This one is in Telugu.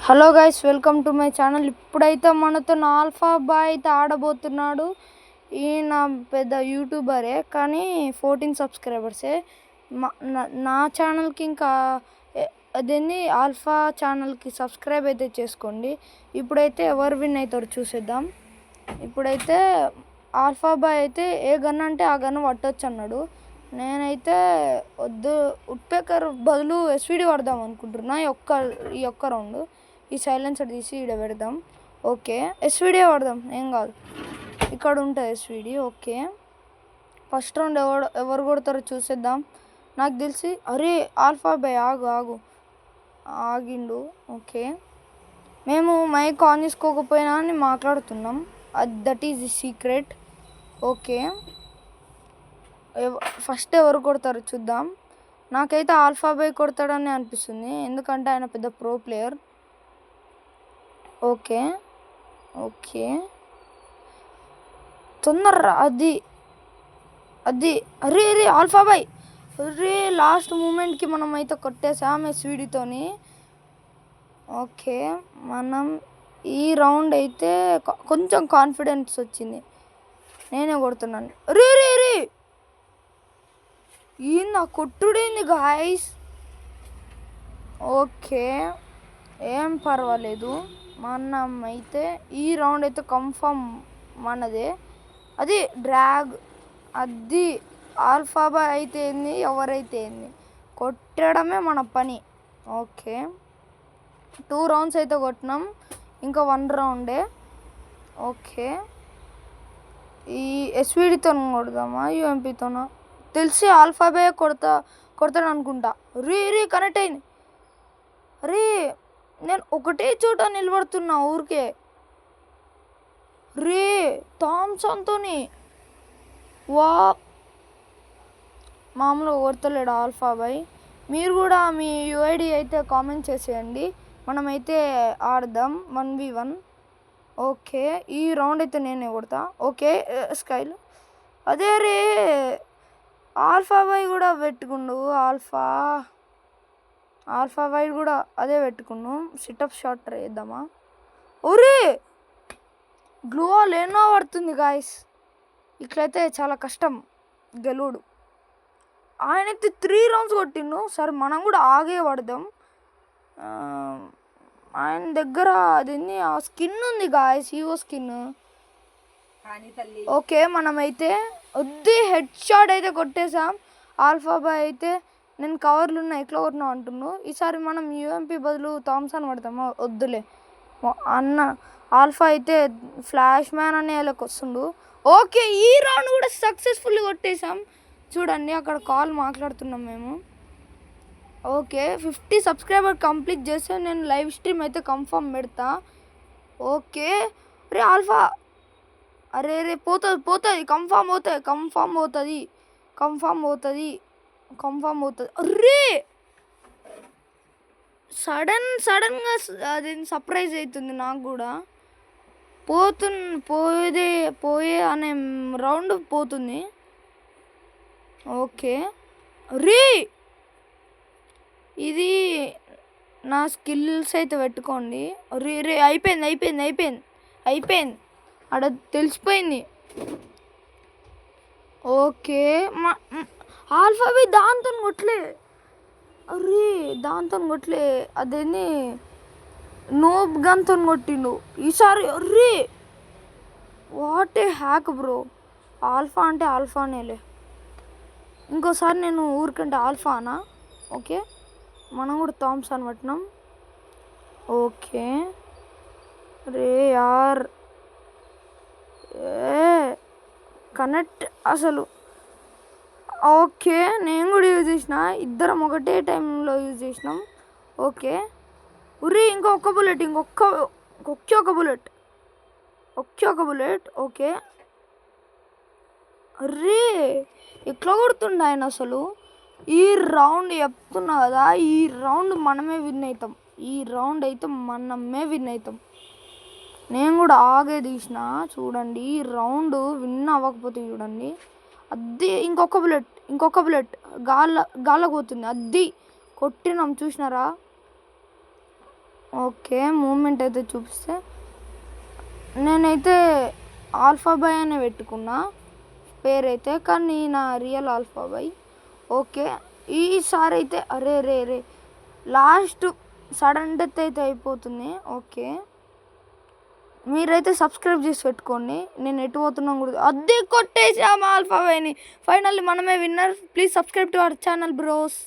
Hello guys, welcome to my channel. ఇప్పుడైతే మనతో ఆల్ఫా బాయ్ అయితే ఆడబోతున్నాడు. ఈయన పెద్ద యూట్యూబరే, కానీ 14 సబ్స్క్రైబర్సే. నా ఛానల్కి ఇంకా అదేంది ఆల్ఫా ఛానల్కి సబ్స్క్రైబ్ అయితే చేసుకోండి. ఇప్పుడైతే ఎవరు విన్ అవుతారు చూసేద్దాం. ఇప్పుడైతే ఆల్ఫా బాయ్ అయితే ఏ గన్ అంటే ఆ గన్ పట్టొచ్చు అన్నాడు. నేనైతే వద్దు, ఉడ్పేకర్ బదులు ఎస్విడి వాడదాం అనుకుంటున్నా ఈ ఒక్క రౌండ్. ఈ సైలెన్సర్ తీసి ఇక్కడ పెడదాం. ఓకే, ఎస్విడి వాడదాం, ఏం కాదు. ఇక్కడ ఉంటుంది ఎస్విడి. ఓకే, ఫస్ట్ రౌండ్ ఎవరు కొడతారో చూసేద్దాం. నాకు తెలిసి అరే ఆల్ఫా బాయ్ ఆగిండు. ఓకే, మేము మైక్ ఆన్ చేసుకోకపోయినా అని మాట్లాడుతున్నాం. That is the secret. Okay, first ఎవరు కొడతారో చూద్దాం. నాకైతే ఆల్ఫా బాయ్ కొడతాడని అనిపిస్తుంది, ఎందుకంటే ఆయన పెద్ద ప్రో ప్లేయర్. ఓకే ఓకే, తొందరరా. అది అరే అరే ఆల్ఫా బాయ్, అరే లాస్ట్ మూమెంట్కి మనం అయితే కొట్టేసాం ఎస్విడితోని. ఓకే, మనం ఈ రౌండ్ అయితే కొంచెం కాన్ఫిడెన్స్ వచ్చింది. నేనే కొడుతున్నాను. రే రే రే, నా కొట్టుడేంది గాయస్. ఓకే, ఏం పర్వాలేదు. మనం అయితే ఈ రౌండ్ అయితే కన్ఫర్మ్ మనదే. అది డ్రాగ్, అది ఆల్ఫా బాయ్ అయితే ఏంది, ఎవరైతే ఏంది, కొట్టడమే మన పని. ఓకే, 2 రౌండ్స్ అయితే కొట్టినాం, ఇంకా 1 రౌండే. ఓకే, ఈ ఎస్విడితో కొడదామా యూఎంపీతోనా? తెలిసి ఆల్ఫా బాయ్ కొడతాడు అనుకుంటా. రీ కనెక్ట్ అయింది. రే, నేను ఒకటే చోట నిలబడుతున్నా ఊరికే. రే థామ్సన్తోని వా మామూలుగా కొడతలేడు ఆల్ఫా బాయ్. మీరు కూడా మీ యూఐడి అయితే కామెంట్ చేసేయండి, మనమైతే ఆడదాం 1v1. ఓకే, ఈ రౌండ్ అయితే నేనే కొడతా. ఓకే, స్కైల్. అదే రే, ఆల్ఫా బాయ్ కూడా పెట్టుకుండు. ఆల్ఫా బాయ్ కూడా అదే పెట్టుకున్నాం. సిటప్ షాట్ ట్రై చేద్దామా? ఒరే, గ్లో లేనో పడుతుంది గాయస్. ఇట్లయితే చాలా కష్టం గెలువుడు. ఆయనైతే 3 రౌండ్స్ కొట్టిండు. సరే, మనం కూడా ఆగే పడదాం. ఆయన దగ్గర అది ఆ స్కిన్ ఉంది గాయస్, హీరో స్కిన్. ఓకే, మనమైతే హెడ్ షాట్ అయితే కొట్టేసాం. ఆల్ఫా బాయ్ అయితే నేను కవర్లు ఉన్నా ఎట్లా కొట్టినా అంటున్నాను. ఈసారి మనం యూఎంపీ బదులు థామ్సన్ పడతామా? వద్దులే అన్న. ఆల్ఫా అయితే ఫ్లాష్ మ్యాన్ అనే వాళ్ళకి వస్తుండు. ఓకే, ఈ రౌండ్ కూడా సక్సెస్ఫుల్లీ కొట్టేసాం. చూడండి, అక్కడ కాల్ మాట్లాడుతున్నాం మేము. ఓకే, 50 సబ్స్క్రైబర్ కంప్లీట్ చేస్తే నేను లైవ్ స్ట్రీమ్ అయితే కన్ఫర్మ్ పెడతా. ఓకే, రే ఆల్ఫా, అరే రే పోతుంది కన్ఫర్మ్ అవుతుంది. అర్రే, సడన్గా అది సర్ప్రైజ్ అవుతుంది నాకు కూడా. పోయే అనే రౌండ్ పోతుంది. ఓకే, రే, ఇది నా స్కిల్స్ అయితే పెట్టుకోండి. రే అయిపోయింది అక్కడ తెలిసిపోయింది. ఓకే, ఆల్ఫా బాయ్ దాంతో కొట్టలే. అదేంది నోబ్ గన్తో కొట్టిండు ఈసారి. Array, what a hack bro. Alpha అంటే ఆల్ఫానేలే. ఇంకోసారి నేను ఊరికంటే ఆల్ఫానా. ఓకే, మనం కూడా థామ్సన్ పట్టినాం. ఓకే, రే యార్, కనెక్ట్ అసలు. ఓకే, నేను కూడా యూజ్ చేసిన, ఇద్దరం ఒకటే టైంలో యూజ్ చేసినాం. ఓకే, ఉరి ఇంకొక బుల్లెట్. ఓకే, అర్రే ఎట్లా కొడుతుండే ఆయన అసలు. ఈ రౌండ్ చెప్తున్నా కదా, ఈ రౌండ్ మనమే విన్ అవుతాం. నేను కూడా ఆగే తీసిన. చూడండి, ఈ రౌండ్ విన్ అవ్వకపోతే చూడండి. అది ఇంకొక బుల్లెట్ గాల్లో పోతుంది. అది కొట్టినాం, చూసినారా? ఓకే. మూవ్‌మెంట్ అయితే చూపిస్తే నేనైతే ఆల్ఫా బాయ్ అనే పెట్టుకున్నా పేరైతే. కానీ నా రియల్ ఆల్ఫా బాయ్. ఓకే. ఈసారి అయితే అరెరెరే! లాస్ట్ సడన్ డెత్ అయితే అయిపోతుంది. ఓకే. మీరైతే సబ్స్క్రైబ్ చేసి పెట్టుకోండి. నేను ఎటు పోతున్నాను కూడా అద్దె కొట్టేసాము ఆల్ఫా బాయ్‌ని. ఫైనల్లీ మనమే winner. Please subscribe to our channel bros.